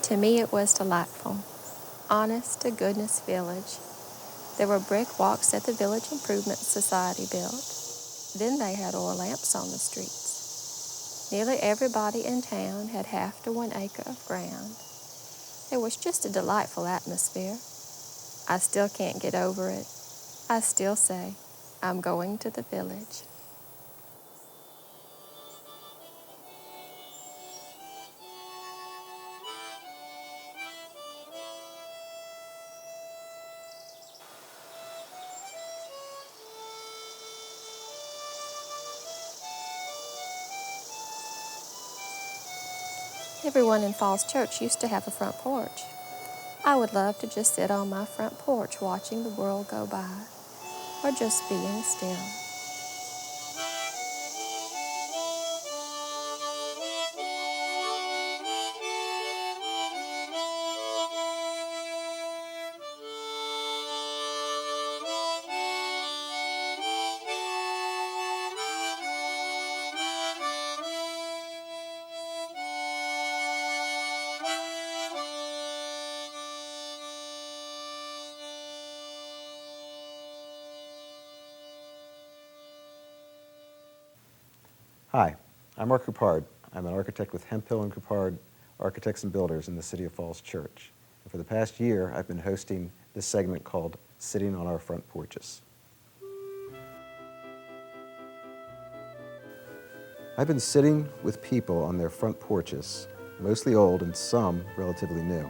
To me, it was delightful. Honest to goodness village. There were brick walks that the Village Improvement Society built. Then they had oil lamps on the streets. Nearly everybody in town had half to 1 acre of ground. It was just a delightful atmosphere. I still can't get over it. I still say, I'm going to the village. Everyone in Falls Church used to have a front porch. I would love to just sit on my front porch watching the world go by, or just being still. Hi, I'm Mark Coupard. I'm an architect with Hemphill and Coupard Architects and Builders in the City of Falls Church. And for the past year, I've been hosting this segment called Sitting on Our Front Porches. I've been sitting with people on their front porches, mostly old and some relatively new.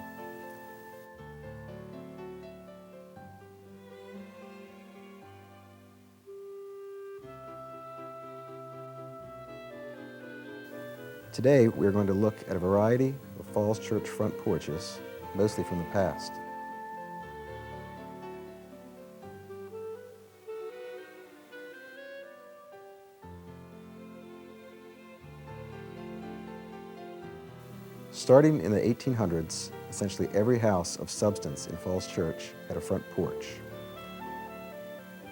Today, we're going to look at a variety of Falls Church front porches, mostly from the past. Starting in the 1800s, essentially every house of substance in Falls Church had a front porch.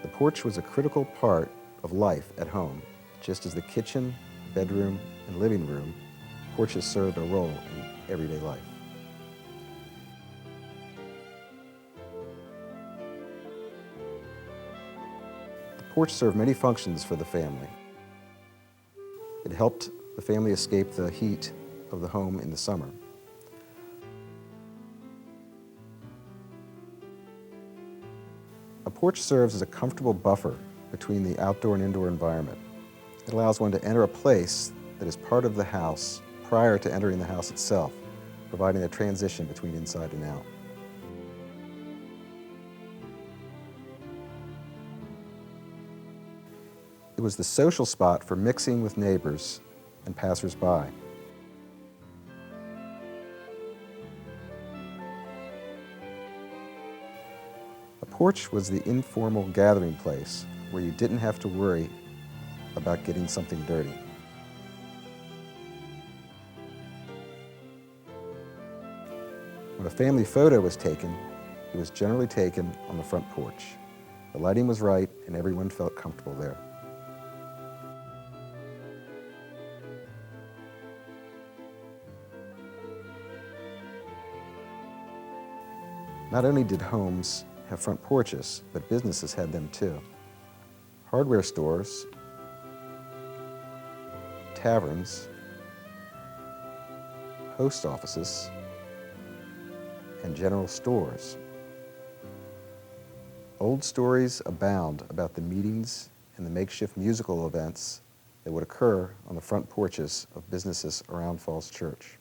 The porch was a critical part of life at home, just as the kitchen, bedroom, and living room, porches served a role in everyday life. The porch served many functions for the family. It helped the family escape the heat of the home in the summer. A porch serves as a comfortable buffer between the outdoor and indoor environment. It allows one to enter a place that is part of the house prior to entering the house itself, providing a transition between inside and out. It was the social spot for mixing with neighbors and passers-by. A porch was the informal gathering place where you didn't have to worry about getting something dirty. When a family photo was taken, it was generally taken on the front porch. The lighting was right and everyone felt comfortable there. Not only did homes have front porches, but businesses had them too. Hardware stores, taverns, post offices, and general stores. Old stories abound about the meetings and the makeshift musical events that would occur on the front porches of businesses around Falls Church.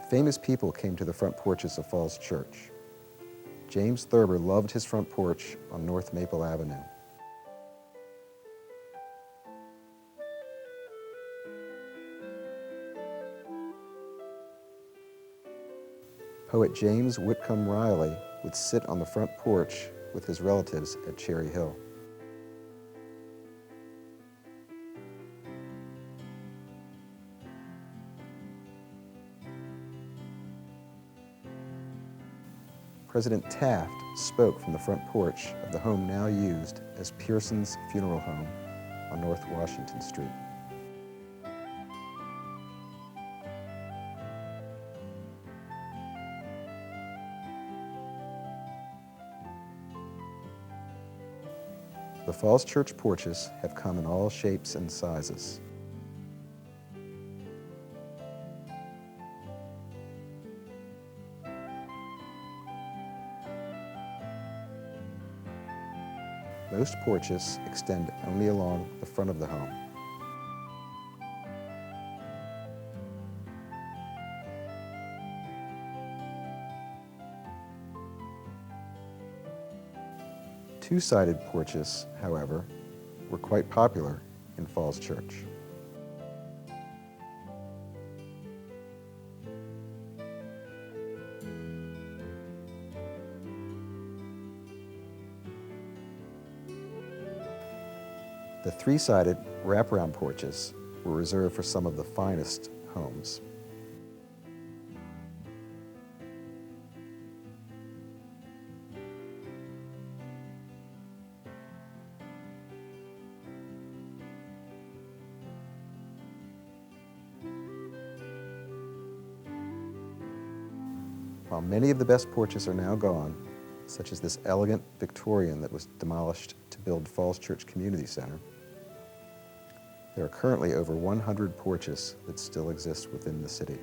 Famous people came to the front porches of Falls Church. James Thurber loved his front porch on North Maple Avenue. Poet James Whitcomb Riley would sit on the front porch with his relatives at Cherry Hill. President Taft spoke from the front porch of the home now used as Pearson's Funeral Home on North Washington Street. The Falls Church porches have come in all shapes and sizes. Most porches extend only along the front of the home. Two-sided porches, however, were quite popular in Falls Church. The three-sided wraparound porches were reserved for some of the finest homes. While many of the best porches are now gone, such as this elegant Victorian that was demolished to build Falls Church Community Center, there are currently over 100 porches that still exist within the city.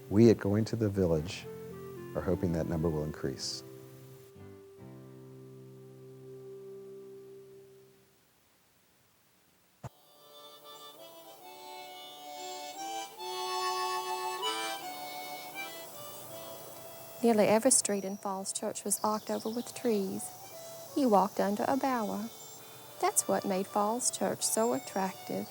We at Going to the Village are hoping that number will increase. Nearly every street in Falls Church was arched over with trees. You walked under a bower. That's what made Falls Church so attractive.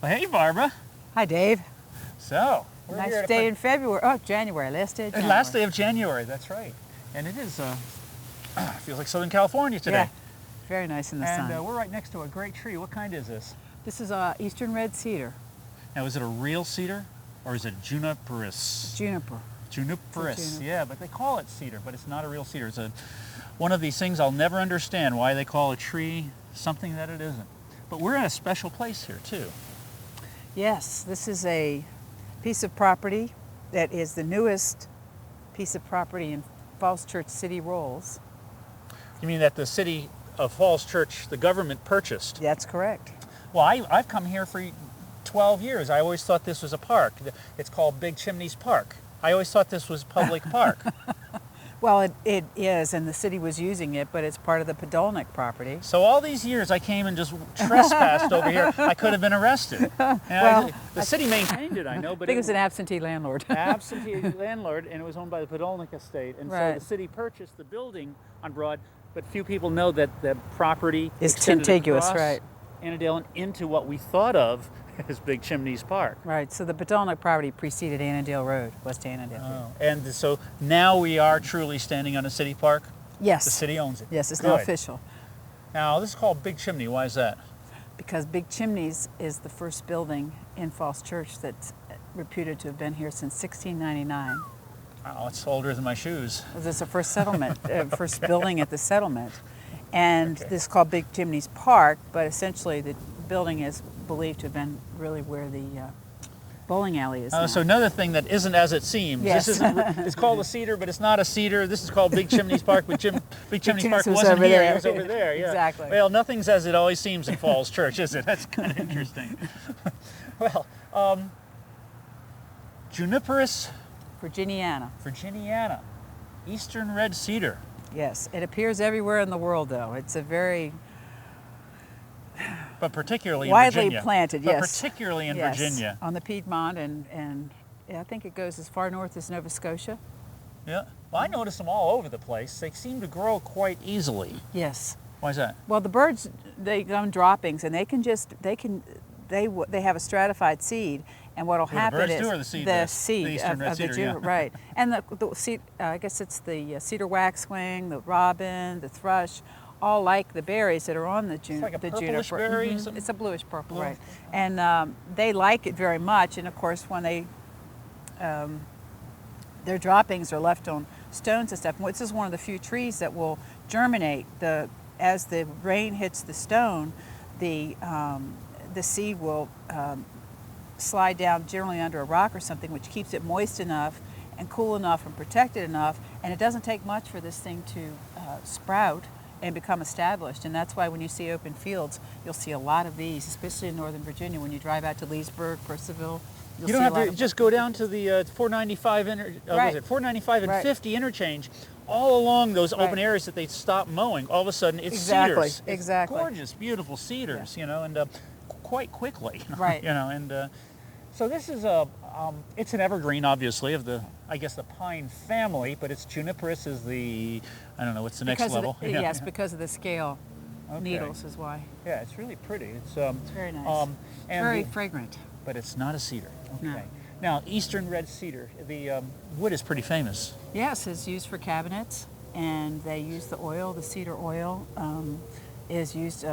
Well, hey, Barbara. Hi, Dave. So, we're Nice here to day in February. Oh, January. Last day of January. last day of January, that's right. And it is, feels like Southern California today. Yeah. Very nice in the sun. And we're right next to a great tree. What kind is this? This is Eastern red cedar. Now, is it a real cedar or is it juniperus? Juniper. Juniperus, Juniper. yeah, but they call it cedar, but it's not a real cedar. It's one of these things I'll never understand why they call a tree something that it isn't. But we're in a special place here, too. Yes, this is a piece of property that is the newest piece of property in Falls Church City Rolls. You mean that the city of Falls Church, the government purchased? That's correct. Well, I've come here for 12 years. I always thought this was a park. It's called Big Chimneys Park. I always thought this was public park. Well, it is, and the city was using it, but it's part of the Podolnik property. So all these years I came and just trespassed over here. I could have been arrested. And the city maintained it, I know, I but think it was an absentee landlord. absentee landlord, and it was owned by the Podolnik estate. And Right. so the city purchased the building on Broad, but few people know that the property It's extended contiguous, across right. Annandale and into what we thought of as Big Chimneys Park. Right, so the Podolnik property preceded Annandale Road, West Annandale. Oh, and so now we are truly standing on a city park? Yes. The city owns it? Yes, it's now Good. official. Now, this is called Big Chimney. Why is that? Because Big Chimneys is the first building in Falls Church that's reputed to have been here since 1699. Oh, it's older than my shoes. It was the first settlement, first building at the settlement. And Okay. this is called Big Chimneys Park, but essentially the building is believed to have been really where the bowling alley is now. So another thing that isn't as it seems. Yes. This isn't, it's called a cedar, but it's not a cedar. This is called Big Chimneys Park, but Big Chimneys Park Chimneys was wasn't over here. there. It was over there. Yeah. Exactly. Well, nothing's as it always seems in Falls Church, is it? That's kind of interesting. Well, Juniperus Virginiana. virginiana, Eastern red cedar. Yes, it appears everywhere in the world though. It's a very But particularly in widely Virginia. planted, But yes. particularly in Yes, Virginia. on the Piedmont, and yeah, I think it goes as far north as Nova Scotia. Yeah. Well, I notice them all over the place. They seem to grow quite easily. Yes. Why is that? Well, the birds, they go on droppings, and they have a stratified seed, and what'll Well, the happen birds is do, or the seed the does? seed The eastern red of the cedar, juniper, yeah. right? And the seed, I guess it's the cedar waxwing, the robin, the thrush, all like the berries that are on the juniper. like a purplish berry, something? It's a bluish purple, Blue. right? And they like it very much. And of course, when their droppings are left on stones and stuff, this is one of the few trees that will germinate. As the rain hits the stone, the seed will slide down generally under a rock or something, which keeps it moist enough and cool enough and protected enough. And it doesn't take much for this thing to sprout and become established. And that's why when you see open fields, you'll see a lot of these, especially in Northern Virginia. When you drive out to Leesburg, Percival, you'll You see don't a have lot to of just go down to the 495 Right. was it 495 and Right. 50 interchange, all along those open Right. areas that they stop mowing. All of a sudden, it's Exactly, cedars. exactly. It's gorgeous, beautiful cedars, you know, and quite quickly, Right. you know, and so this is it's an evergreen, obviously, of the, I guess, the pine family, but it's juniperous is the, I don't know, what's the next because level? of the, yes, because of the scale Okay. needles is why. Yeah, it's really pretty. It's Very nice. and Very the- fragrant. but it's not a cedar. Okay. No. Now, eastern red cedar, the wood is pretty famous. Yes, it's used for cabinets, and they use the oil. The cedar oil is used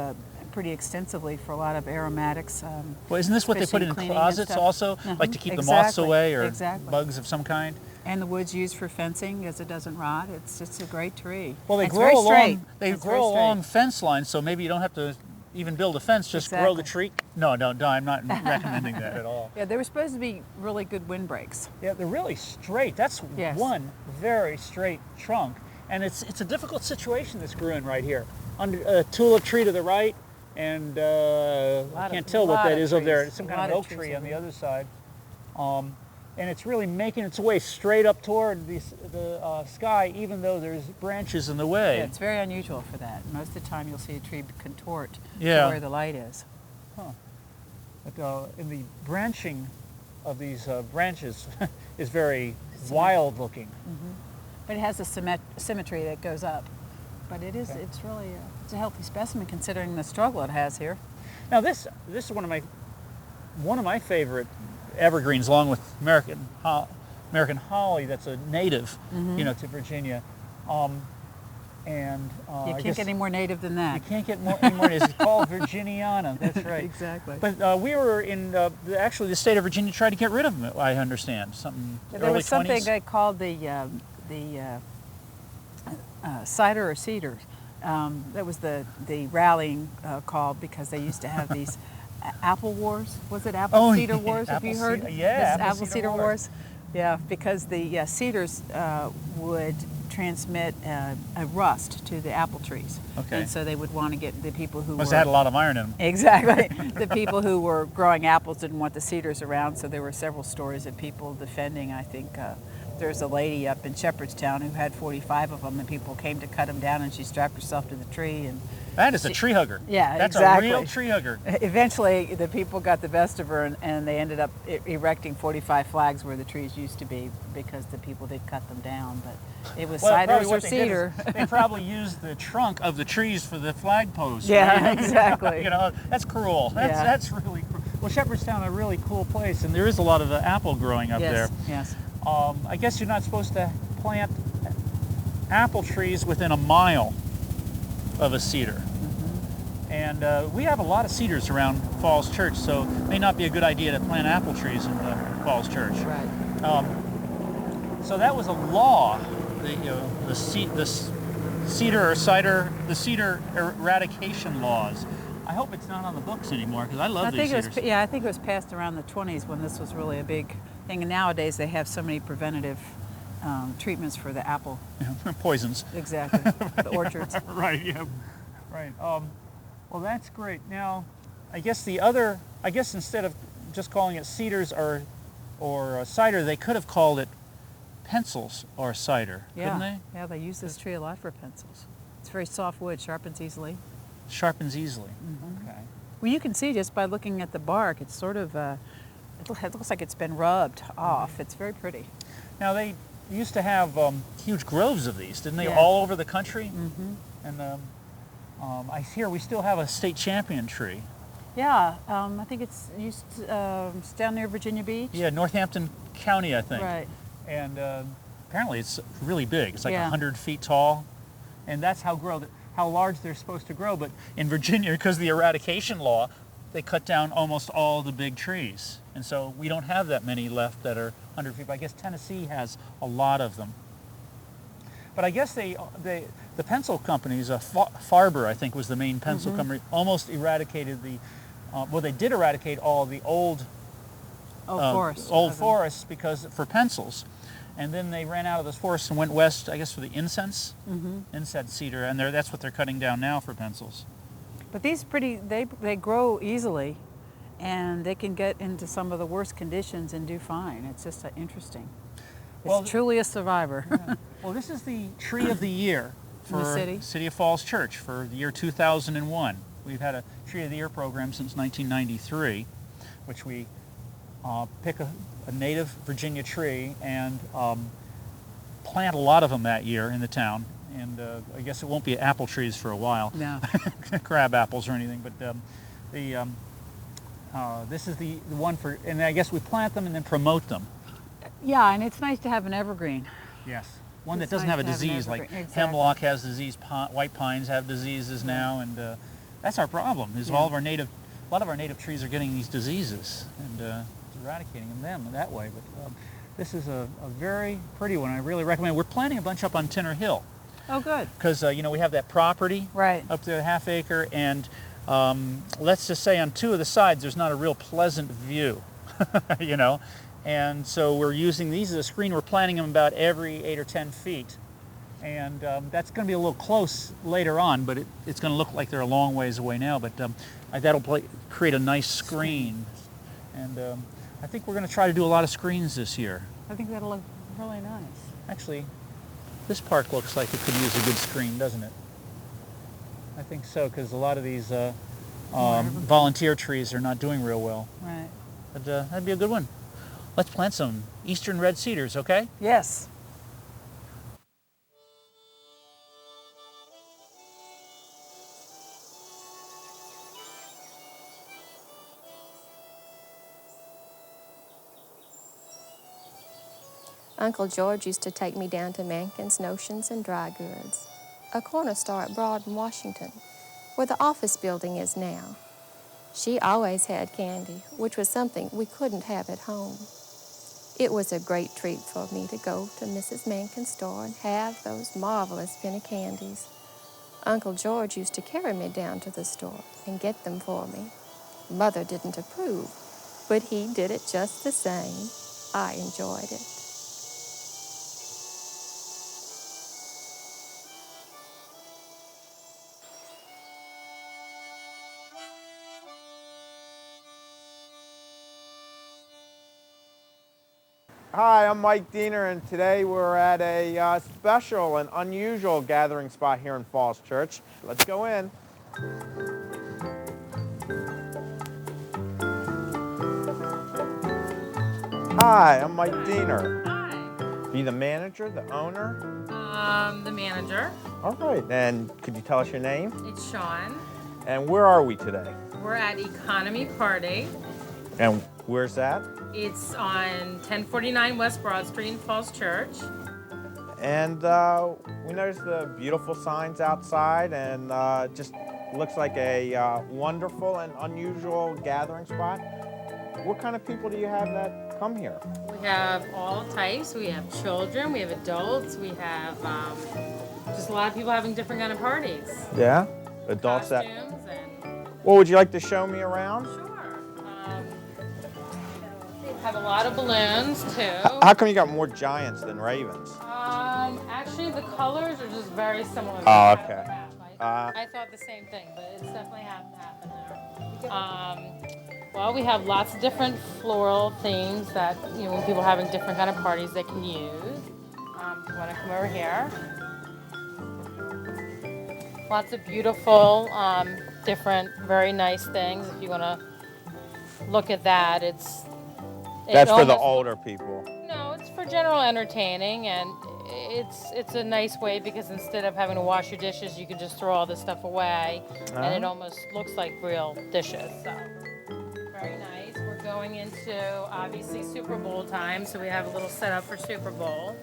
pretty extensively for a lot of aromatics. Well, isn't this what they put especially in cleaning and closets stuff. also, Mhm. like to keep the moths Exactly, away or exactly. bugs of some kind? And the wood's used for fencing, as it doesn't rot. It's a great tree. Well, they It's grow very along. straight. They It's very grow straight. along fence lines, so maybe you don't have to even build a fence. Just grow the Exactly. tree. No, I'm not recommending that at all. Yeah, they were supposed to be really good windbreaks. Yeah, they're really straight. That's Yes. one very straight trunk, and it's a difficult situation this grew in right here. Under a tulip tree to the right, and I Lot can't of- tell what lot that of is over there. trees. It's some A kind lot of of oak trees tree on over the there. other side, and it's really making its way straight up toward the sky, even though there's branches in the way. Yeah, it's very unusual for that. Most of the time, you'll see a tree contort Yeah. to where the light is. But in the branching of these branches is very wild looking. But it has a symmetry that goes up. But it is, it's really, it's a healthy specimen considering the struggle it has here. Now this is one of my favorite evergreens, along with American holly. That's a native, you know, to Virginia. And You I can't guess get any more native than that. you can't get any more. It's called Virginiana. That's right. Exactly. But we were in actually the state of Virginia tried to get rid of them. I understand something. There early was something 20s. they called the cider or cedar. That was the rallying call because they used to have these apple wars. Was it apple Oh, cedar yeah, wars? Have you apple heard? cedar- yeah, This apple cedar wars. Yeah, because the cedars would transmit a rust to the apple trees. Okay. And so they would want to get the people who Must were have had a lot of iron in them. Exactly. The people who were growing apples didn't want the cedars around, so there were several stories of people defending. I think there's a lady up in Shepherdstown who had 45 of them, and people came to cut them down, and she strapped herself to the tree. And That is a tree hugger. Yeah, That's exactly. a real tree hugger. eventually, the people got the best of her, and they ended up erecting 45 flags where the trees used to be because the people did cut them down. But it was Well, probably ciders or what they did cedar. is they probably used the trunk of the trees for the flag posts. Yeah, right? exactly. You know, that's cruel. Yeah. That's really cruel. Well, Shepherdstown, a really cool place, and there is a lot of apple growing up Yes, there. yes. I guess you're not supposed to plant apple trees within a mile of a cedar. And we have a lot of cedars around Falls Church, so it may not be a good idea to plant apple trees in Falls Church. Right. So that was a law, the cedar or cider, the cedar eradication laws. I hope it's not on the books anymore because I love I these think it cedars. was, yeah, I think it was passed around the 20s when this was really a big thing. And nowadays they have so many preventative treatments for the apple. Poisons. Exactly. The orchards. Right. Yeah. Right. Well, that's great. Now, I guess instead of just calling it cedars or cider, they could have called it pencils or cider, couldn't they? Yeah, they use this tree a lot for pencils. It's very soft wood, sharpens easily. Sharpens easily. Okay. Well, you can see just by looking at the bark, it's sort of, it looks like it's been rubbed off. It's very pretty. Now they used to have huge groves of these, didn't they, Yeah. all over the country? Mm-hmm. And I hear we still have a state champion tree. Yeah, I think it's it's down near Virginia Beach. Yeah, Northampton County, I think. Right. And apparently it's really big. It's like Yeah. 100 feet tall, and that's how large they're supposed to grow. But in Virginia, because of the eradication law, they cut down almost all the big trees, and so we don't have that many left that are 100 feet. But I guess Tennessee has a lot of them. But I guess the pencil companies, Farber, I think, was the main pencil company, almost eradicated the. Well, they did eradicate all the old forests because for pencils, and then they ran out of those forests and went west, I guess, for the incense cedar, and that's what they're cutting down now for pencils. But these they grow easily, and they can get into some of the worst conditions and do fine. It's just interesting. It's truly a survivor. Yeah. Well, this is the tree of the year for the City of Falls Church for the year 2001. We've had a Tree of the Year program since 1993, which we pick a native Virginia tree and plant a lot of them that year in the town. And I guess it won't be apple trees for a while, No. crab apples or anything. But this is the one for, and I guess we plant them and then promote them. Yeah, and it's nice to have an evergreen. Yes, one that It's doesn't nice have a to have an disease like evergreen. Exactly. hemlock has disease, white pines have diseases now, and that's our problem. Is Yeah. a lot of our native trees are getting these diseases and eradicating them that way. But this is a very pretty one. I really recommend. We're planting a bunch up on Tinner Hill Oh, good. because we have that property Right. up there, half acre, and let's just say on two of the sides there's not a real pleasant view, and so we're using these as a screen. We're planting them about every 8 or 10 feet, and that's going to be a little close later on, but it's going to look like they're a long ways away now, but that'll create a nice screen, and I think we're going to try to do a lot of screens this year. I think that'll look really nice. Actually, this park looks like it could use a good screen, doesn't it? I think so, because a lot of these volunteer trees are not doing real well. Right. But that'd be a good one. Let's plant some eastern red cedars, okay? Yes. Uncle George used to take me down to Mankin's Notions and Dry Goods, a corner store at Broad in Washington, where the office building is now. She always had candy, which was something we couldn't have at home. It was a great treat for me to go to Mrs. Mankin's store and have those marvelous penny candies. Uncle George used to carry me down to the store and get them for me. Mother didn't approve, but he did it just the same. I enjoyed it. Hi, I'm Mike Diener, and today we're at a special and unusual gathering spot here in Falls Church. Let's go in. Hi, I'm Mike Diener. Hi. Be the manager, the owner? The manager. All right, and could you tell us your name? It's Sean. And where are we today? We're at Economy Party. And where's that? It's on 1049 West Broad Street in Falls Church. And we noticed the beautiful signs outside, and just looks like a wonderful and unusual gathering spot. What kind of people do you have that come here? We have all types. We have children, we have adults, we have just a lot of people having different kind of parties. Yeah, adults that. Costumes and Well, would you like to show me around? sure. Have a lot of balloons too. How come you got more giants than ravens? Actually, the colors are just very similar. Oh, okay. I thought the same thing, but it's definitely happened there. Well, we have lots of different floral themes that, when people are having different kind of parties, they can use. If you want to come over here. Lots of beautiful different, very nice things. If you want to look at that, That's for the almost- older people. No, it's for general entertaining, and it's a nice way because instead of having to wash your dishes, you can just throw all this stuff away, and it almost looks like real dishes. So very nice. We're going into obviously Super Bowl time, so we have a little setup for Super Bowl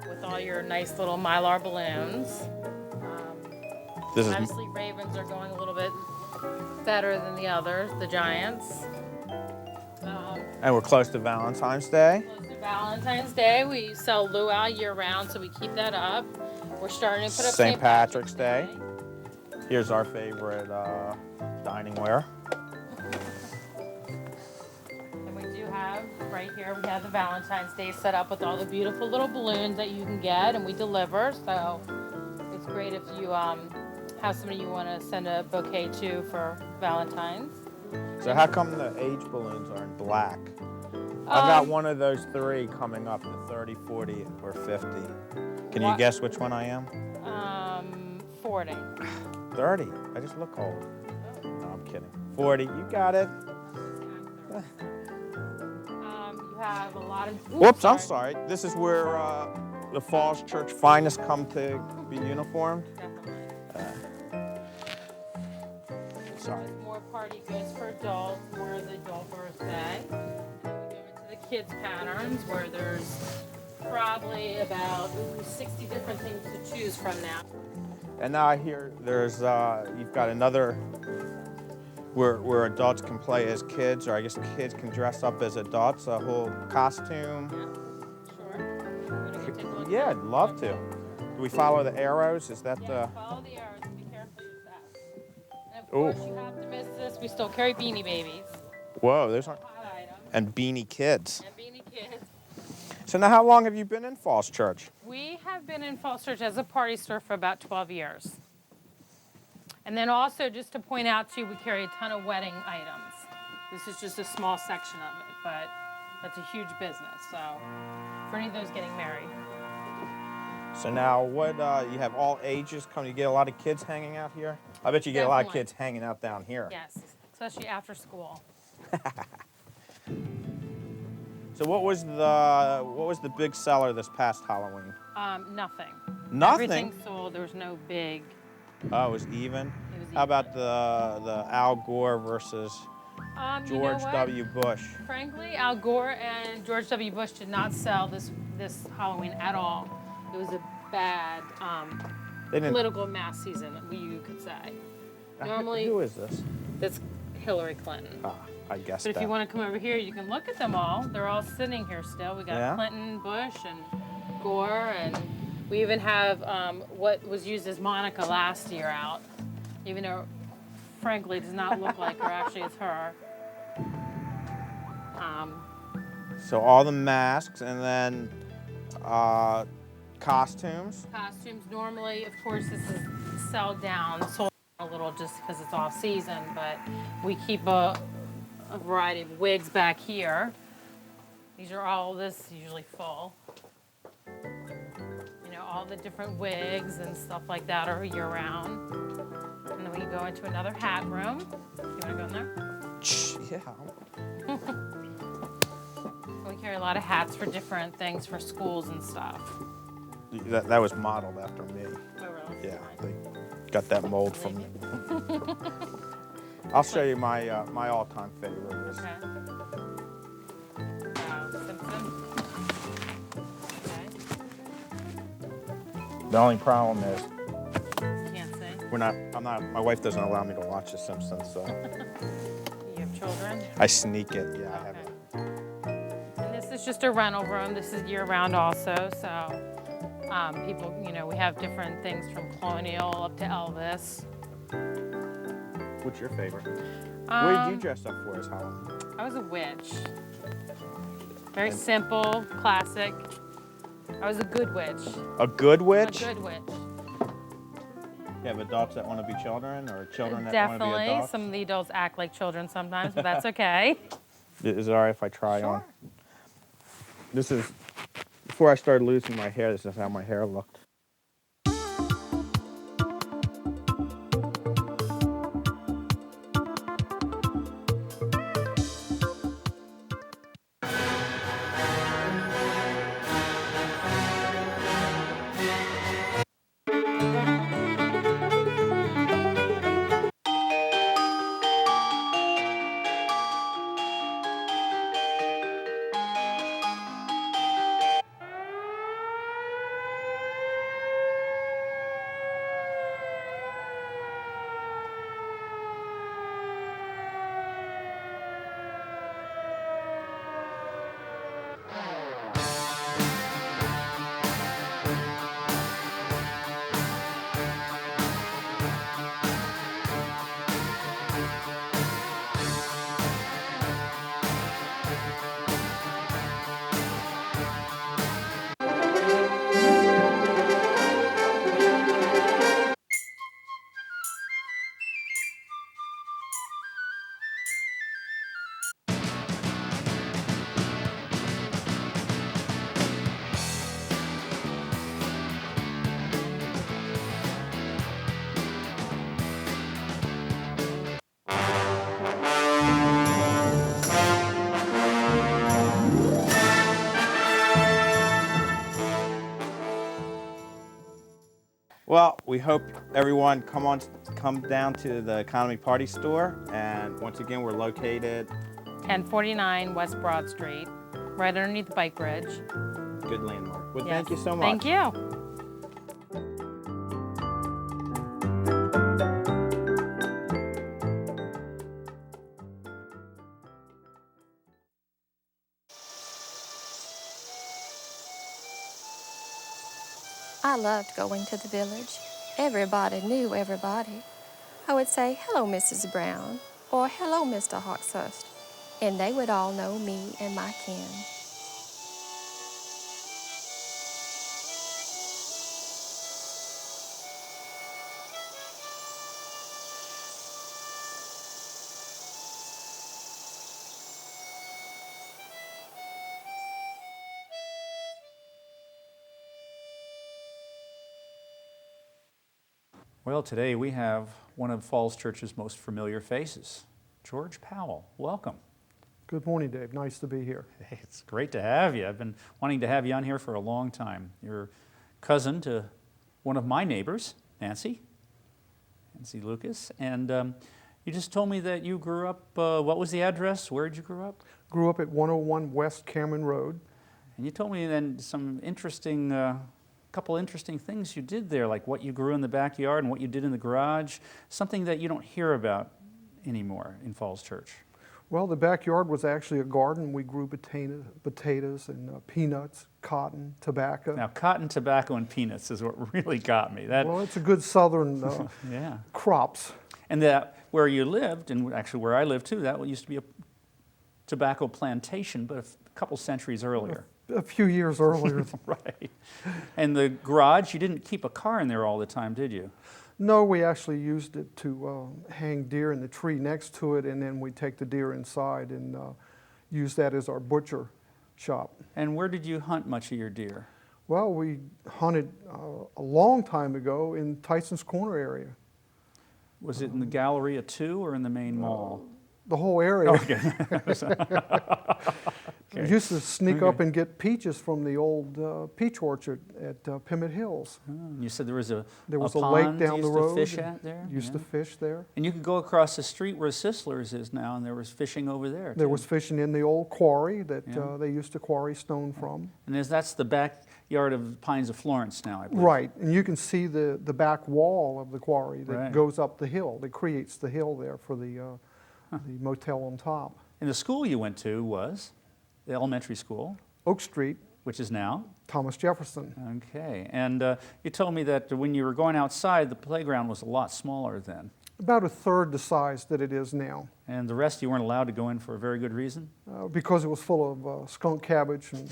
with all your nice little Mylar balloons. This is Obviously, Ravens are going a little bit better than the others, the Giants. And we're close to Valentine's Day. Close to Valentine's Day. We sell luau year round, so we keep that up. We're starting to put up St. Patrick's Day. Here's our favorite dining ware. And we do have, right here, we have the Valentine's Day set up with all the beautiful little balloons that you can get, and we deliver. So it's great if you have somebody you want to send a bouquet to for Valentine's. So how come the age balloons are in black? I've got one of those three coming up, the 30, 40, or 50. Can you What? guess which one I am? 40. 30. I just look old. No, I'm kidding. 40. You got it. You have a lot of. Oops, Whoops, I'm sorry. This is where the Falls Church finest come to be uniformed. Definitely. Sorry. More party goods for adults, more the adult birthday. And then we go into the kids patterns where there's probably about 60 different things to choose from now. And now I hear there's, you've got another where adults can play as kids, or I guess kids can dress up as adults, a whole costume. Sure. Wanna go take a look? Yeah, I'd love to. Do we follow the arrows? Is that Yeah, the... follow the arrows and be careful of your steps. And of Ooh. course, you have to miss this. We still carry Beanie Babies, Whoa, those aren't... hot item, And Beanie Kids. and Beanie Kids. So now how long have you been in Falls Church? We have been in Falls Church as a party store for about 12 years. And then also, just to point out too, we carry a ton of wedding items. This is just a small section of it, but that's a huge business. So for any of those getting married. So now what, you have all ages come, you get a lot of kids hanging out here? I bet you get a lot of Definitely. kids hanging out down here. Yes, especially after school. So what was the big seller this past Halloween? Nothing. Nothing? Everything sold. There was no big. Oh, it was even? It was How even. about the Al Gore versus You know George what? W. Bush? Frankly, Al Gore and George W. Bush did not sell this Halloween at all. It was a bad They didn't. political mass season, you could say. Normally, Who is this? that's Hillary Clinton. Ah, I guessed But that. if you want to come over here, you can look at them all. They're all sitting here still. We got Yeah? Clinton, Bush, and Gore, and we even have what was used as Monica last year out, even though, frankly, it does not look like her. Actually, it's her. So all the masks and then costumes. Costumes normally, of course, this is sold down, sold down a little just because it's off season, but we keep a variety of wigs back here. These are all this usually full. You know, all the different wigs and stuff like that are year round. And then we can go into another hat room. You want to go in there? Yeah. We carry a lot of hats for different things for schools and stuff. That was modeled after me. Oh, really? Yeah, they got that mold from me. I'll show you my my all-time favorite. Is, Okay. Simpson. Okay. the only problem is Can't see. my wife doesn't allow me to watch The Simpsons, so You have children? I sneak it. Yeah, I have it. And this is just a rental room. This is year-round also, so people, you know, we have different things from Colonial up to Elvis. What's your favorite? What did you dress up for as Halloween? I was a witch. Very simple, classic. I was a good witch. A good witch? A good witch. You have adults that want to be children, or children that want to be Definitely. adults? Some of the adults act like children sometimes, but that's okay. Is it all right if I try Sure. on? This is, before I started losing my hair, this is how my hair looked. Well, we hope everyone come down to the Economy Party Store. And once again, we're located 1049 West Broad Street, right underneath the bike bridge. good landmark. Well, Yes. thank you so much. Thank you. I loved going to the village. Everybody knew everybody. I would say, "Hello, Mrs. Brown," or "Hello, Mr. Hawkshurst," and they would all know me and my kin. Well, today we have one of Falls Church's most familiar faces, George Powell. Welcome. Good morning, Dave. Nice to be here. Hey, it's great to have you. I've been wanting to have you on here for a long time. You're cousin to one of my neighbors, Nancy Lucas, and you just told me that you grew up, what was the address? Where did you grow up? Grew up at 101 West Cameron Road. And you told me then some interesting, couple interesting things you did there, like what you grew in the backyard and what you did in the garage, something that you don't hear about anymore in Falls Church. Well, the backyard was actually a garden. We grew potatoes and peanuts, cotton, tobacco. Now, cotton, tobacco, and peanuts is what really got me. Well, it's a good southern Yeah. crops. And that where you lived, and actually where I lived too, that used to be a tobacco plantation, but a couple centuries earlier. A few years earlier. Right. And the garage, you didn't keep a car in there all the time, did you? No, we actually used it to hang deer in the tree next to it, and then we take the deer inside and use that as our butcher shop. And where did you hunt much of your deer? Well, we hunted a long time ago in Tyson's Corner area. Was it in the Galleria too, or in the main mall? The whole area. Okay. We used to sneak up and get peaches from the old peach orchard at Pimmet Hills. You said there was a lake pond down you the used road. to fish at there? Used Yeah. to fish there. And you could go across the street where Sisler's is now, and there was fishing over there. There too. was fishing in the old quarry that Yeah. they used to quarry stone from. And that's the backyard of Pines of Florence now, I believe. Right, and you can see the back wall of the quarry that Right. goes up the hill, that creates the hill there for the motel on top. And the school you went to was the elementary school, Oak Street, which is now? Thomas Jefferson. Okay. And you told me that when you were going outside, the playground was a lot smaller then. About a third the size that it is now, And the rest you weren't allowed to go in for a very good reason? because it was full of skunk cabbage and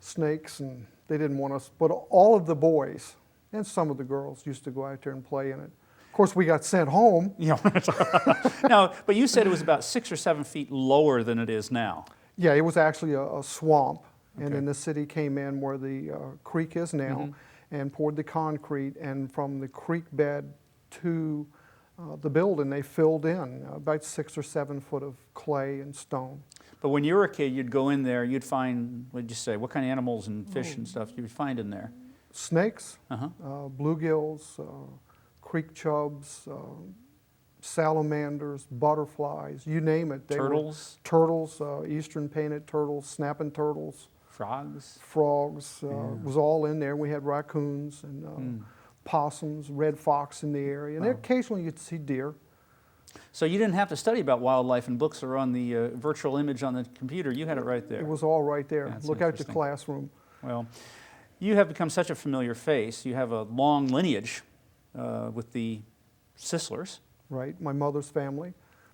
snakes, and they didn't want us. But all of the boys and some of the girls used to go out there and play in it. Of course, we got sent home. Yeah. No, but you said it was about 6 or 7 feet lower than it is now. Yeah, it was actually a swamp, and Okay. then the city came in where the creek is now and poured the concrete, and from the creek bed to the building, they filled in about 6 or 7 foot of clay and stone. But when you were a kid, you'd go in there, you'd find, what did you say, what kind of animals and fish and stuff you'd find in there? Snakes, Uh-huh. bluegills, creek chubs, salamanders, butterflies, you name it. They were- Turtles, turtles, eastern painted turtles, snapping turtles, frogs. frogs, was all in there. We had raccoons and possums, red fox in the area, and occasionally you'd see deer. So you didn't have to study about wildlife in books or on the virtual image on the computer. You had it right there. It was all right there. That's Look out the interesting. classroom. Well, you have become such a familiar face. You have a long lineage with the Sislers. Right, my mother's family.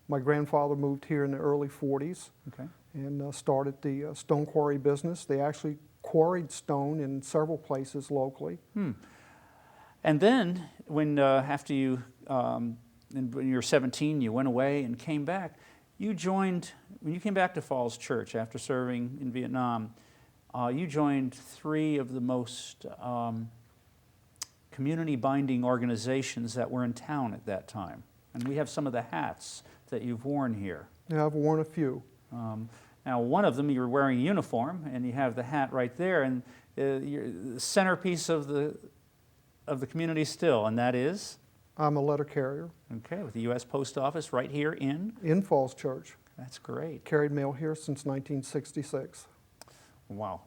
My grandfather moved here in the early 40s Okay. and started the stone quarry business. They actually quarried stone in several places locally. And then, when after you, when you were 17, you went away and came back. You joined, when you came back to Falls Church after serving in Vietnam, you joined 3 of the most community binding organizations that were in town at that time. And we have some of the hats that you've worn here. Yeah, I've worn a few. Now, one of them, you're wearing a uniform, and you have the hat right there, and the centerpiece of of the community still, and that is? I'm a letter carrier Okay, with the U.S. Post Office right here in? in Falls Church. That's great. Carried mail here since 1966. Wow.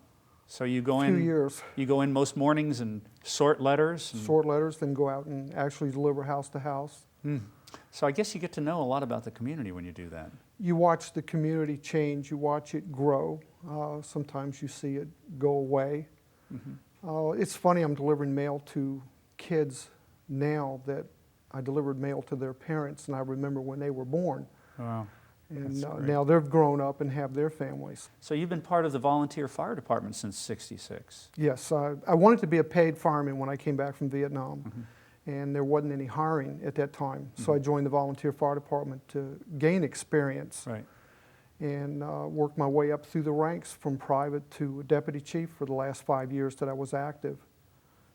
So you go Few in, years. you go in most mornings and sort letters? And, Sort letters, then go out and actually deliver house to house. so I guess you get to know a lot about the community when you do that. You watch the community change, you watch it grow. Sometimes you see it go away. It's funny, I'm delivering mail to kids now that I delivered mail to their parents, and I remember when they were born. Wow. And That's great. now they've grown up and have their families. So you've been part of the volunteer fire department since '66. Yes, I wanted to be a paid fireman when I came back from Vietnam, and there wasn't any hiring at that time. So I joined the volunteer fire department to gain experience Right. and worked my way up through the ranks from private to deputy chief for the last 5 years that I was active.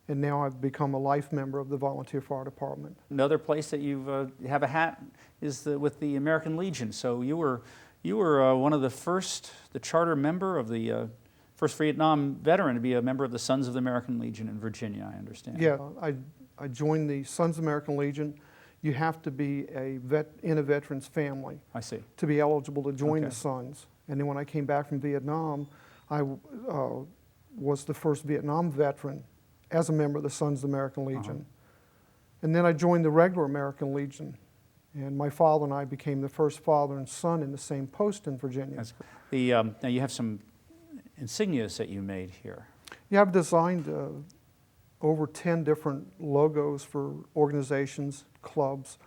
And now I've become a life member of the volunteer fire department. Another place that you have a hat is with the American Legion. So you were one of the charter member of the first Vietnam veteran to be a member of the Sons of the American Legion in Virginia, I understand. Yeah, I joined the Sons of the American Legion. You have to be in a veteran's family I see. to be eligible to join Okay. the Sons. And then when I came back from Vietnam, I was the first Vietnam veteran as a member of the Sons of the American Legion. And then I joined the regular American Legion. And my father and I became the first father and son in the same post in Virginia. That's now you have some insignias that you made here. Yeah, I've designed over 10 different logos for organizations, clubs,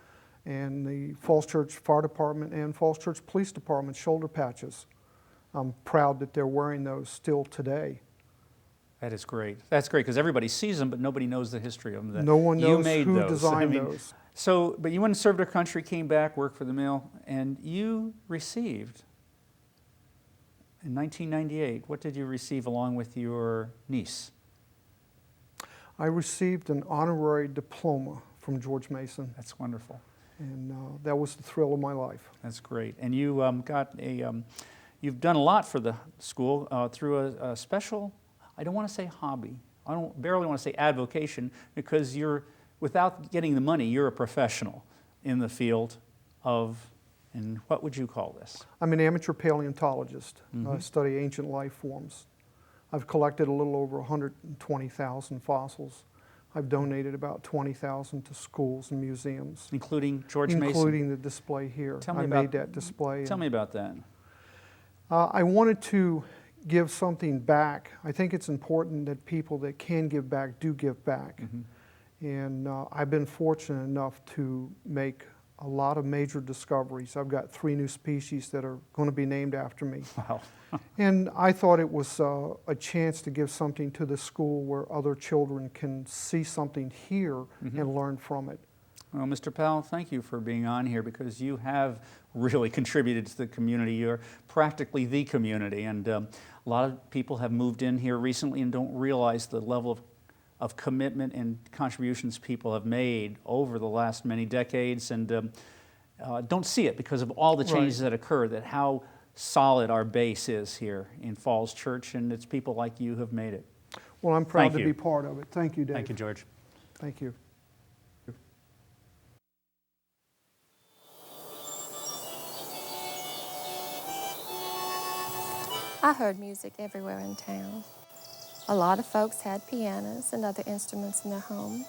and the Falls Church Fire Department and Falls Church Police Department shoulder patches. I'm proud that they're wearing those still today. That is great. That's great because everybody sees them, but nobody knows the history of them. No one You knows made who those. designed those. So, but you went and served our country, came back, worked for the mail, and you received, in 1998, what did you receive along with your niece? I received an honorary diploma from George Mason, That's wonderful. and that was the thrill of my life. That's great. And you got you've done a lot for the school through a special, I don't want to say hobby, barely want to say avocation, because without getting the money, you're a professional in the field of, and what would you call this? I'm an amateur paleontologist. I study ancient life forms. I've collected a little over 120,000 fossils. I've donated about 20,000 to schools and museums, Including George Mason? including the display here. Tell me I about- made that display. Tell me about that. I wanted to give something back. I think it's important that people that can give back do give back. And I've been fortunate enough to make a lot of major discoveries. I've got 3 new species that are going to be named after me. Wow. And I thought it was a chance to give something to the school where other children can see something here and learn from it. Well, Mr. Powell, thank you for being on here because you have really contributed to the community. You're practically the community, and a lot of people have moved in here recently and don't realize the level of commitment and contributions people have made over the last many decades, and don't see it because of all the changes that occur, that how solid our base is here in Falls Church, and it's people like you who have made it. Well, I'm proud Thank to you. be part of it. Thank you, Dave. Thank you, George. Thank you. I heard music everywhere in town. A lot of folks had pianos and other instruments in their homes,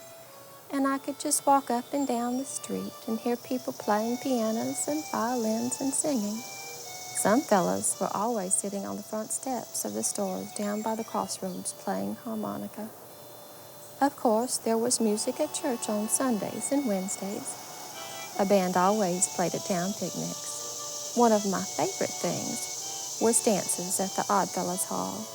and I could just walk up and down the street and hear people playing pianos and violins and singing. Some fellows were always sitting on the front steps of the stores down by the crossroads playing harmonica. Of course, there was music at church on Sundays and Wednesdays. A band always played at town picnics. One of my favorite things was dances at the Oddfellows Hall.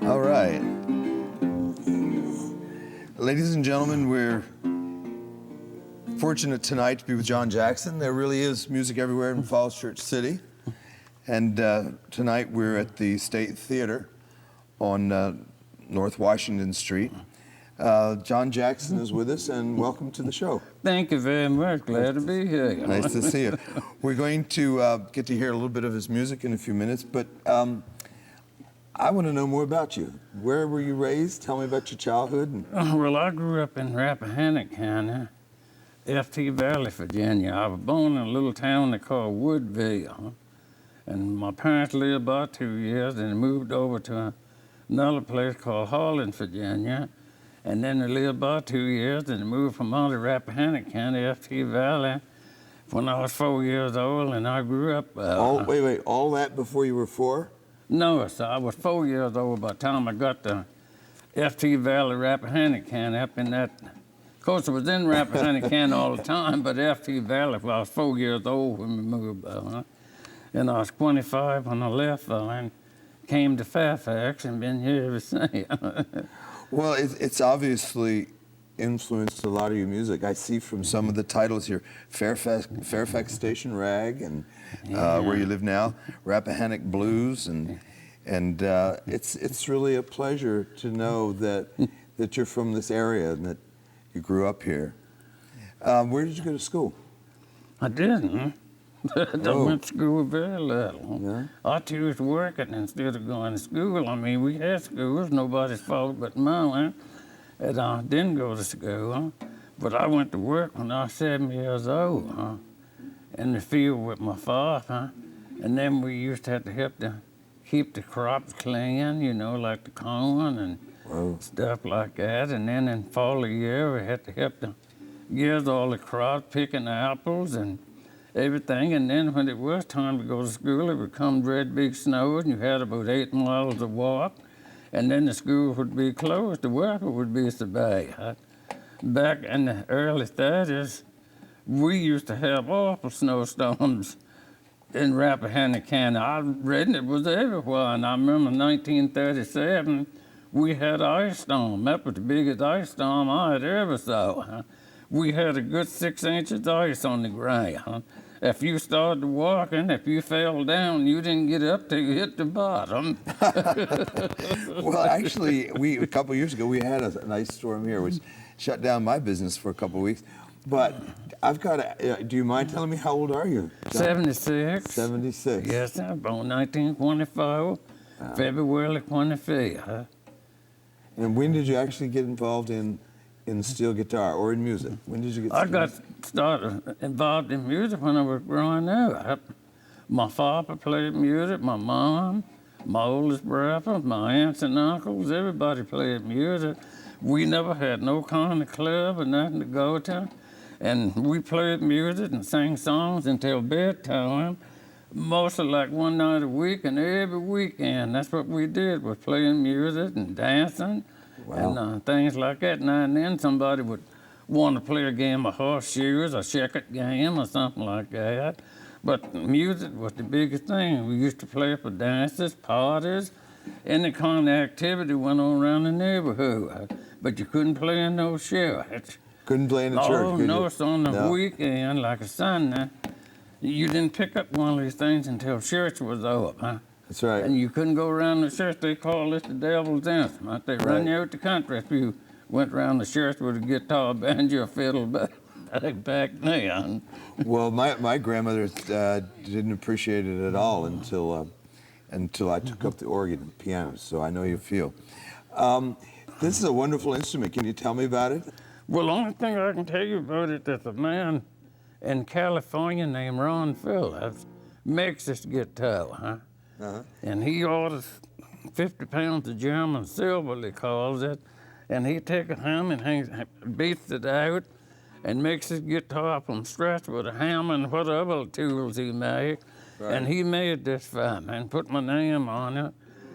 All right. Ladies and gentlemen, we're Fortunate tonight to be with John Jackson. There really is music everywhere in Falls Church City. And tonight we're at the State Theater on North Washington Street. John Jackson is with us, and welcome to the show. Thank you very much. Glad to be here. Nice to see you. We're going to get to hear a little bit of his music in a few minutes, but I want to know more about you. Where were you raised? Tell me about your childhood. Well, I grew up in Rappahannock County, FT Valley, Virginia. I was born in a little town they call Woodville. And my parents lived about 2 years, and moved over to another place called Harlan, Virginia. And then they lived about 2 years, and moved from out of Rappahannock County, FT Valley, when I was 4 years old, and I grew up. Wait, all that before you were 4? No, so I was 4 years old by the time I got to FT Valley, Rappahannock County, up in that. Of course, I was in Rappahannock County all the time, but FT Valley, I was 4 years old when we moved. And I was 25 when I left and came to Fairfax and been here ever since. Well, it's obviously influenced a lot of your music. I see from some of the titles here, Fairfax Station Rag, and where you live now, Rappahannock Blues, and it's really a pleasure to know that you're from this area and that you grew up here. Where did you go to school? I didn't. I went to school very little. Yeah. I chose working instead of going to school. I mean, we had schools, nobody's fault but mine. And I didn't go to school, but I went to work when I was 7 years old, in the field with my father. And then we used to have to help to keep the crops clean, you know, like the corn and stuff like that. And then in fall of the year, we had to help to gather all the crops, picking apples and everything. And then when it was time to go to school, it would come great big snow, and you had about 8 miles to walk. And then the school would be closed, the weather would be so bad. Back in the early 30s, we used to have awful snowstorms in Rappahannock County. I read it was everywhere, and I remember 1937, we had an ice storm. That was the biggest ice storm I had ever saw. We had a good 6 inches of ice on the ground. If you started walking, if you fell down, you didn't get up till you hit the bottom. Well, actually, a couple of years ago, we had an ice storm here, which shut down my business for a couple of weeks. But I've got to, do you mind telling me how old are you, John? 76. 76. Yes, I'm born 1924, February 25th. And when did you actually get involved in steel guitar or in music? When did you get started? I got started involved in music when I was growing up. My father played music, my mom, my oldest brother, my aunts and uncles, everybody played music. We never had no kind of club or nothing to go to. And we played music and sang songs until bedtime, mostly like one night a week and every weekend. That's what we did, was playing music and dancing. Wow. And things like that. Now and then somebody would want to play a game of horseshoes, a checker game or something like that. But music was the biggest thing. We used to play for dances, parties, any kind of activity went on around the neighborhood. But you couldn't play in no church. Couldn't play in the church, could you? No, it's on the weekend, like a Sunday. You didn't pick up one of these things until church was over. That's right. And you couldn't go around the church. They call this the devil's instrument. They run you out the country if you went around the church with a guitar, banjo, fiddle back then. Well, my grandmother didn't appreciate it at all until I took up the organ and piano, so I know you feel. This is a wonderful instrument. Can you tell me about it? Well, the only thing I can tell you about it is a man in California named Ron Phillips makes this guitar, And he orders 50 pounds of German silver, he calls it, and he takes a hammer and beats it out and makes his guitar from scratch with a hammer and whatever tools he makes. Right. And he made this for me and put my name on it,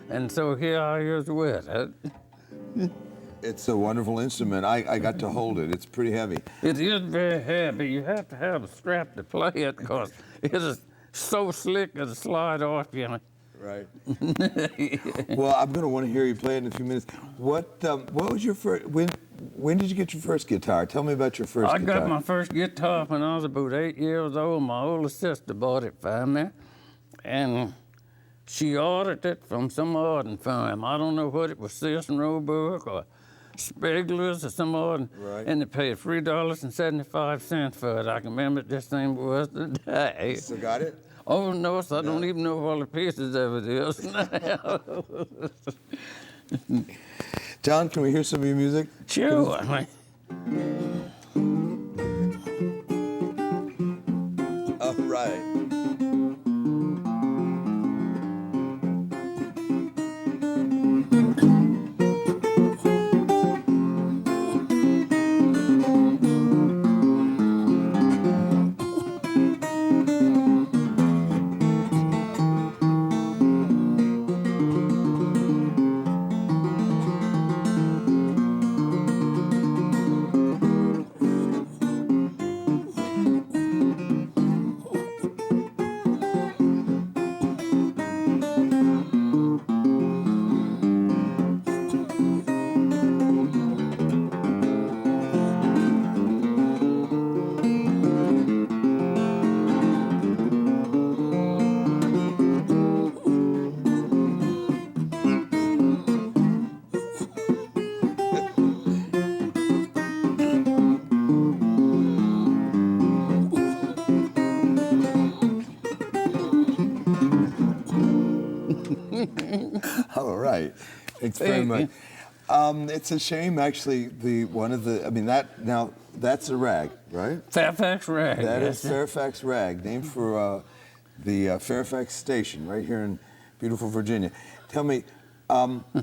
and so here I is with it. It's a wonderful instrument. I got to hold it. It's pretty heavy. It is very heavy. You have to have a strap to play it because it is so slick it'll slide off you. Right. Well, I'm going to want to hear you play it in a few minutes. What was your first? when did you get your first guitar? Tell me about your first guitar. I got my first guitar when I was about 8 years old. My older sister bought it for me, and she ordered it from some ordering firm. I don't know what it was, Sears and Roebuck or Spegler's or some ordering. Right. And they paid $3.75 for it. I can remember it the same was today. Still got it? Oh, no, so I don't even know all the pieces of it is now. John, can we hear some of your music? Sure. All right. All right. Thanks very much. It's a shame, actually. That's a rag, right? Fairfax Rag. That yes. is Fairfax Rag, named for the Fairfax Station right here in beautiful Virginia. Tell me,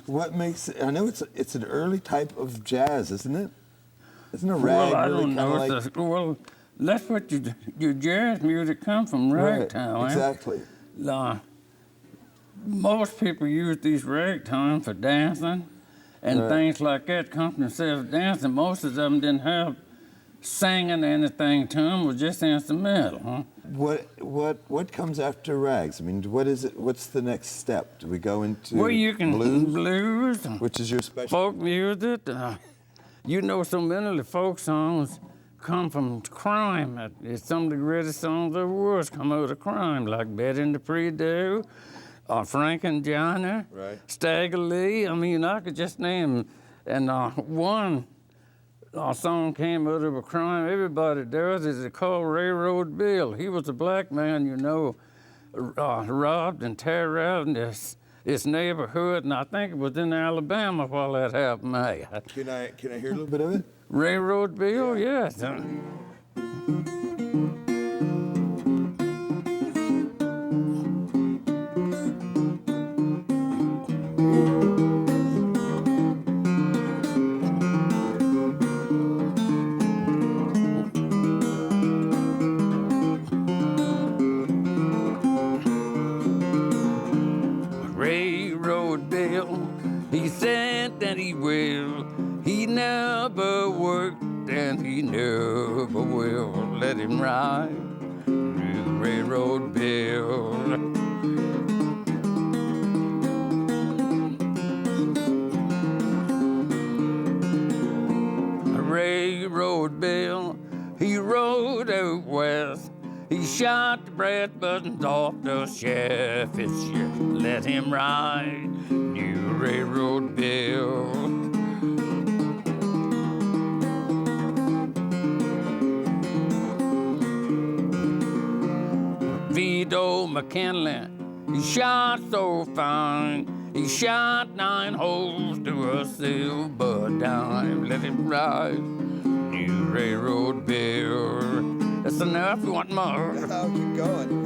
what makes it? I know it's an early type of jazz, isn't it? Isn't a rag Well, I really don't know. like? Well, that's what your jazz music comes from, ragtime. Right, exactly. Most people use these ragtime for dancing and things like that. Come from themselves dancing. Most of them didn't have singing anything to them. Was just instrumental. Huh? What comes after rags? I mean, what is it? What's the next step? Do we go into Well, you can blues, which is your special folk music. You know, so many of the folk songs come from crime. It's some of the greatest songs there was come out of crime, like Betty and the Pre-Do, Frank and Johnny, right. Stagger Lee. I mean, I could just name, and one song came out of a crime everybody does is it called Railroad Bill. He was a black man, you know, robbed and terrorized this neighborhood, and I think it was in Alabama while that happened. Can I hear a little bit of it? Railroad Bill, yes. Railroad Bill, he said that he will. He never worked and he never will. Let him ride, Railroad Bill. Railroad Bill, he rode out west. He shot the brass buttons off the shaft. Let him ride, new Railroad Bill. Vito McKinley, he shot so fine. He shot 9 holes to a silver dime. Let him ride, new Railroad Bill. That's enough. You want more? I'll keep going.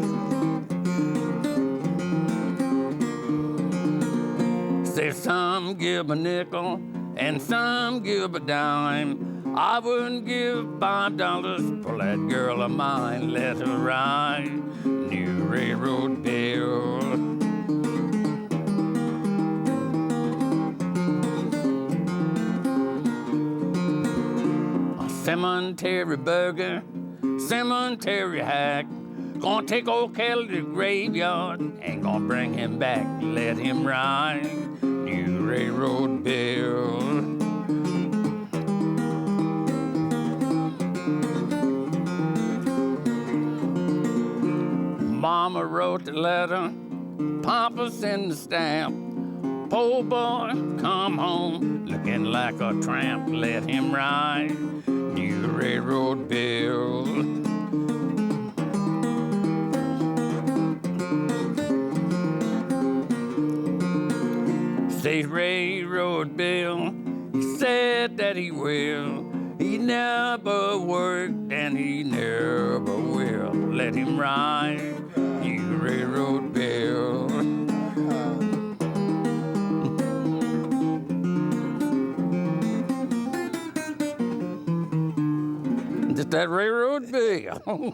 Say some give a nickel and some give a dime. I wouldn't give $5 for that girl of mine. Let her ride, new Railroad Bill. A cemetery burger, cemetery hack, gonna take old Kelly to the graveyard, ain't gonna bring him back. Let him ride, new Railroad Bill. Mama wrote the letter, Papa sent the stamp. Poor boy, come home, looking like a tramp. Let him ride, new railroad bill. State railroad bill, he said that he will. He never worked and he never will. Let him ride, new railroad bill. Just that railroad bill.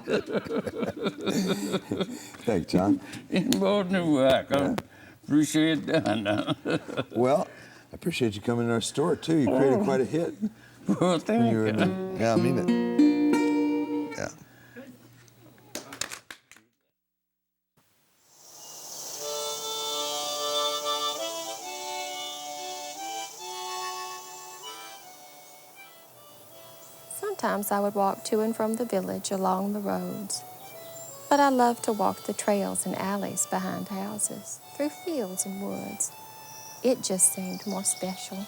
Thanks, John. You're more than welcome. Appreciate that. Well, I appreciate you coming to our store, too. You created quite a hit. Well, thank you. Yeah, I mean it. Yeah. Sometimes I would walk to and from the village along the roads, but I loved to walk the trails and alleys behind houses, through fields and woods. It just seemed more special.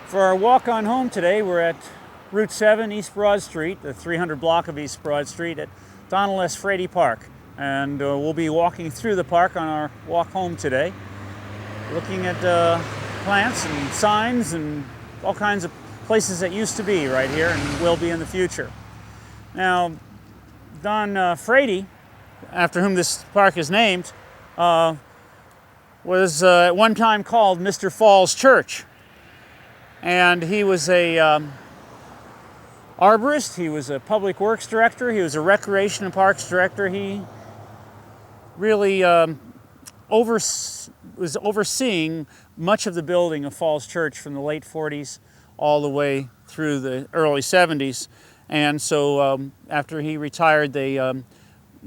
For our walk on home today, we're at Route 7 East Broad Street, the 300 block of East Broad Street at Donald S. Frady Park. And we'll be walking through the park on our walk home today, looking at plants and signs and all kinds of places that used to be right here and will be in the future. Now, Don Frady, after whom this park is named, was at one time called Mr. Falls Church. And he was a arborist, he was a public works director, he was a recreation and parks director. He really was overseeing much of the building of Falls Church from the late 40s all the way through the early 70s. And so after he retired, the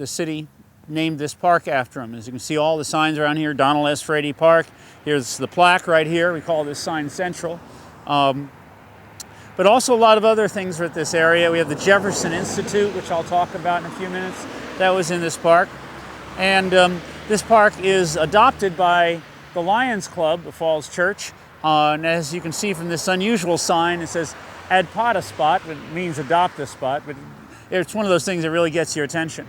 city named this park after him. As you can see, all the signs around here, Donald S. Frady Park. Here's the plaque right here. We call this sign Central. But also a lot of other things are at this area. We have the Jefferson Institute, which I'll talk about in a few minutes. That was in this park. And this park is adopted by the Lions Club of Falls Church. And as you can see from this unusual sign, it says Adpata Spot, which means adopt a spot, but it's one of those things that really gets your attention.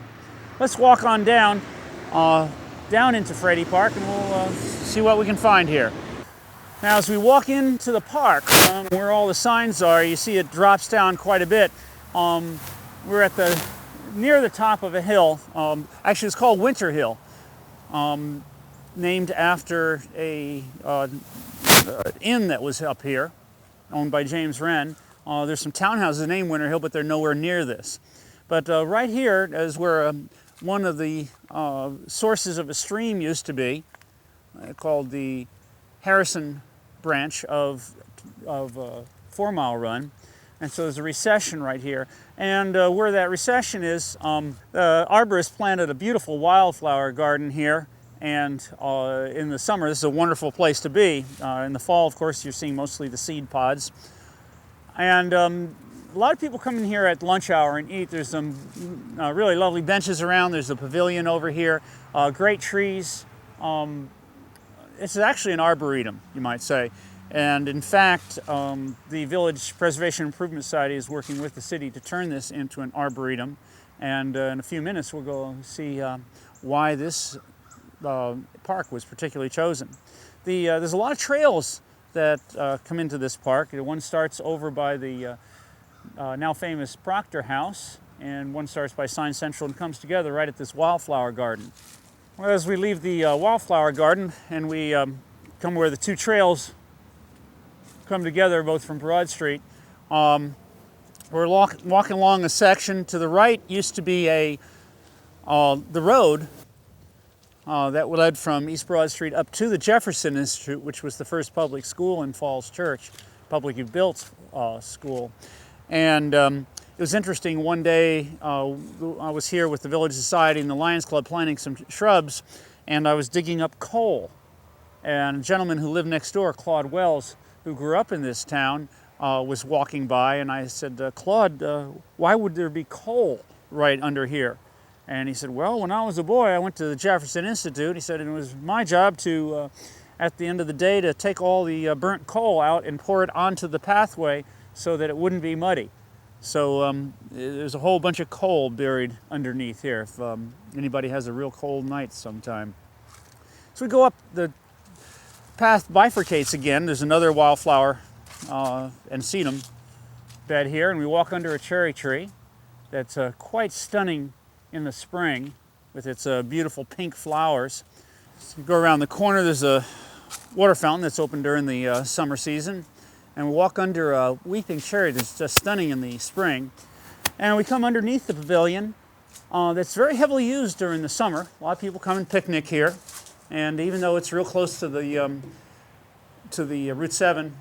Let's walk on down into Frady Park, and we'll see what we can find here. Now, as we walk into the park, where all the signs are, you see it drops down quite a bit. We're at near the top of a hill. Actually, it's called Winter Hill, named after a inn that was up here, owned by James Wren. There's some townhouses named Winter Hill, but they're nowhere near this. But right here is where one of the sources of a stream used to be, called the Harrison branch of 4 Mile Run. And so there's a recession right here. And where that recession is, the arborist planted a beautiful wildflower garden here. And in the summer, this is a wonderful place to be. In the fall, of course, you're seeing mostly the seed pods. And a lot of people come in here at lunch hour and eat. There's some really lovely benches around. There's a pavilion over here, great trees. It's actually an arboretum, you might say. And in fact, the Village Preservation Improvement Society is working with the city to turn this into an arboretum. And in a few minutes, we'll go see why this park was particularly chosen. There's a lot of trails that come into this park. One starts over by the now famous Proctor House, and one starts by Sign Central and comes together right at this wildflower garden. Well, as we leave the wildflower garden and we come where the two trails come together, both from Broad Street, we're walking along a section. To the right used to be the road that led from East Broad Street up to the Jefferson Institute, which was the first public school in Falls Church, publicly built school. And It was interesting, one day I was here with the Village Society and the Lions Club planting some shrubs, and I was digging up coal. And a gentleman who lived next door, Claude Wells, who grew up in this town, was walking by, and I said, Claude, why would there be coal right under here? And he said, well, when I was a boy, I went to the Jefferson Institute. He said it was my job to, at the end of the day, to take all the burnt coal out and pour it onto the pathway so that it wouldn't be muddy. So there's a whole bunch of coal buried underneath here if anybody has a real cold night sometime. So we go up, the path bifurcates again. There's another wildflower and sedum bed here, and we walk under a cherry tree that's quite stunning in the spring with its beautiful pink flowers. So we go around the corner, there's a water fountain that's open during the summer season. And we walk under a weeping cherry that's just stunning in the spring. And we come underneath the pavilion that's very heavily used during the summer. A lot of people come and picnic here. And even though it's real close to the Route 7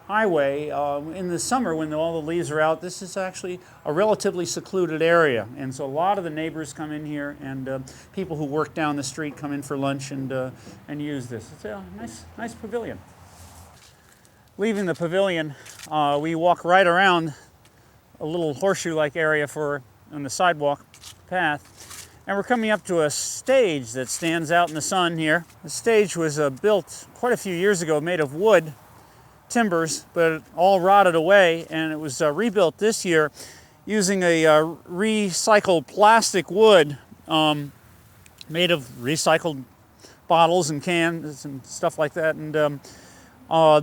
highway, in the summer when all the leaves are out, this is actually a relatively secluded area. And so a lot of the neighbors come in here, and people who work down the street come in for lunch and use this. It's a nice pavilion. Leaving the pavilion, we walk right around a little horseshoe-like area on the sidewalk path, and we're coming up to a stage that stands out in the sun here. The stage was built quite a few years ago, made of wood, timbers, but it all rotted away, and it was rebuilt this year using a recycled plastic wood made of recycled bottles and cans and stuff like that. And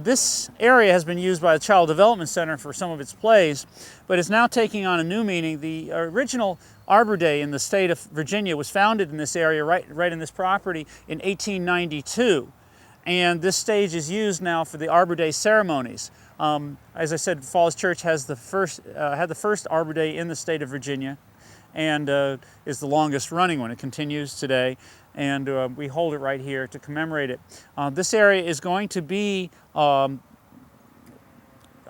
this area has been used by the Child Development Center for some of its plays, but it's now taking on a new meaning. The original Arbor Day in the state of Virginia was founded in this area, right in this property, in 1892. And this stage is used now for the Arbor Day ceremonies. As I said, Falls Church has had the first Arbor Day in the state of Virginia, and is the longest running one. It continues today. And we hold it right here to commemorate it. This area is going to be, I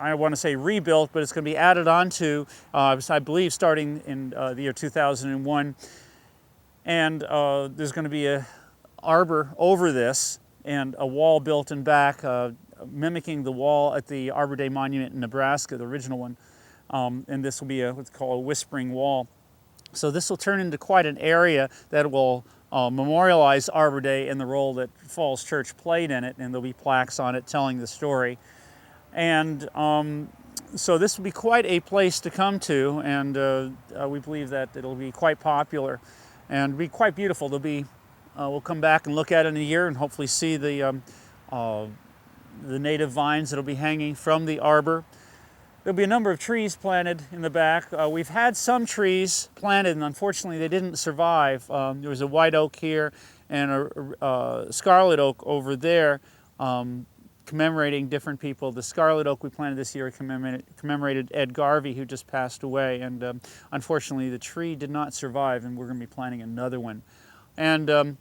want to say rebuilt, but it's going to be added on to, I believe, starting in the year 2001. And there's going to be an arbor over this and a wall built in back, mimicking the wall at the Arbor Day Monument in Nebraska, the original one. And this will be what's called a whispering wall. So this will turn into quite an area that will memorialize Arbor Day and the role that Falls Church played in it, and there'll be plaques on it telling the story. And so this will be quite a place to come to, and we believe that it'll be quite popular and be quite beautiful. We'll come back and look at it in a year and hopefully see the native vines that'll be hanging from the arbor. There'll be a number of trees planted in the back. We've had some trees planted, and unfortunately they didn't survive. There was a white oak here and a scarlet oak over there, commemorating different people. The scarlet oak we planted this year commemorated Ed Garvey, who just passed away, and unfortunately the tree did not survive, and we're going to be planting another one. And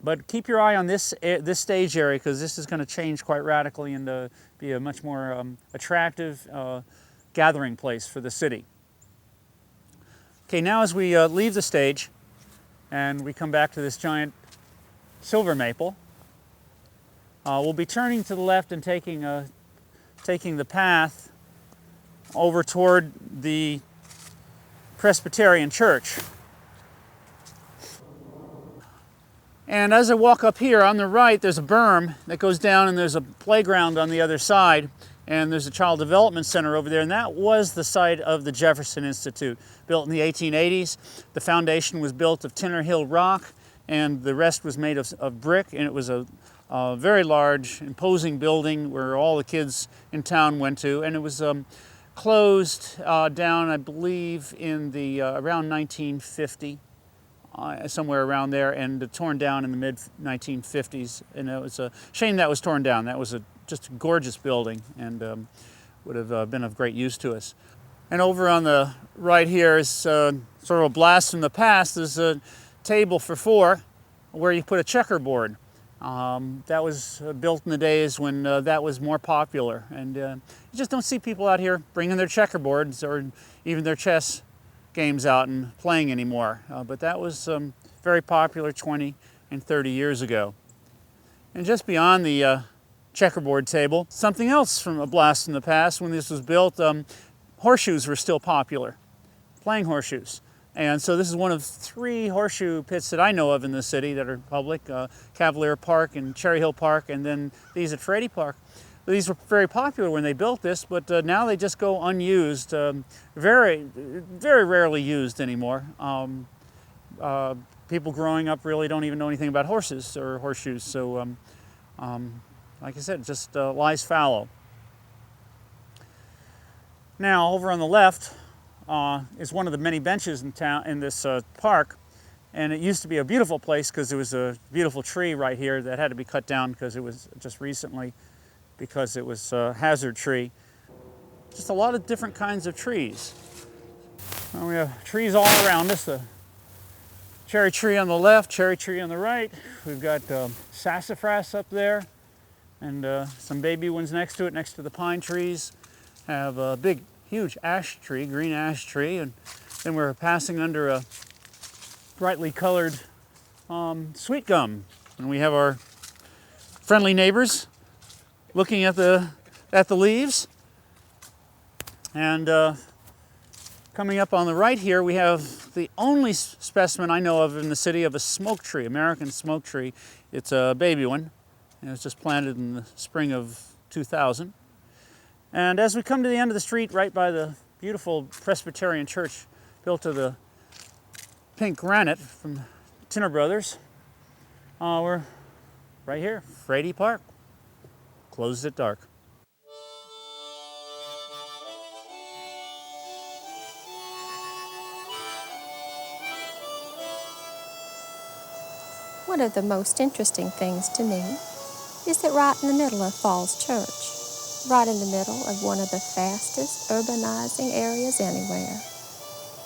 but keep your eye on this stage area, because this is going to change quite radically and be a much more attractive gathering place for the city. Okay, now as we leave the stage and we come back to this giant silver maple, we'll be turning to the left and taking the path over toward the Presbyterian Church. And as I walk up here, on the right, there's a berm that goes down, and there's a playground on the other side, and there's a Child Development Center over there, and that was the site of the Jefferson Institute, built in the 1880s. The foundation was built of Tinner Hill rock, and the rest was made of brick, and it was a very large, imposing building where all the kids in town went to, and it was closed down, I believe, in the around 1950. Somewhere around there, and torn down in the mid-1950s. And it was a shame that was torn down. That was just a gorgeous building, and would have been of great use to us. And over on the right here is sort of a blast from the past. There's a table for four where you put a checkerboard. That was built in the days when that was more popular. And you just don't see people out here bringing their checkerboards or even their chess games out and playing anymore. But that was very popular 20 and 30 years ago. And just beyond the checkerboard table, something else from a blast from the past. When this was built, horseshoes were still popular, playing horseshoes. And so this is one of 3 horseshoe pits that I know of in the city that are public, Cavalier Park and Cherry Hill Park, and then these at Frady Park. These were very popular when they built this, but now they just go unused, very, very rarely used anymore. People growing up really don't even know anything about horses or horseshoes, so like I said, it just lies fallow. Now, over on the left, is one of the many benches in town in this park, and it used to be a beautiful place because there was a beautiful tree right here that had to be cut down because it was just recently, because it was a hazard tree. Just a lot of different kinds of trees. And we have trees all around us. The cherry tree on the left, cherry tree on the right. We've got sassafras up there, and some baby ones next to it, next to the pine trees. Have a big huge ash tree, green ash tree, and then we're passing under a brightly colored sweet gum. And we have our friendly neighbors looking at the leaves. And coming up on the right here, we have the only specimen I know of in the city of a smoke tree, American smoke tree. It's a baby one, and it was just planted in the spring of 2000. And as we come to the end of the street, right by the beautiful Presbyterian church built of the pink granite from Tinner Brothers, we're right here, Frady Park, closed at dark. One of the most interesting things to me is that right in the middle of Falls Church, right in the middle of one of the fastest urbanizing areas anywhere,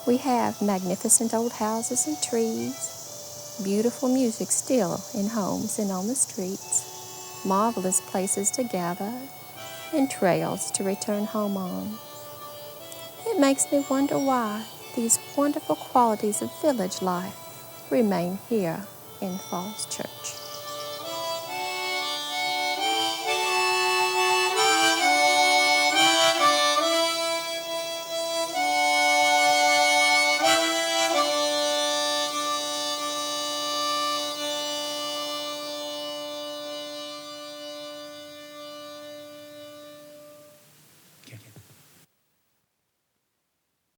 we have magnificent old houses and trees, beautiful music still in homes and on the streets, marvelous places to gather, and trails to return home on. It makes me wonder why these wonderful qualities of village life remain here in Falls Church.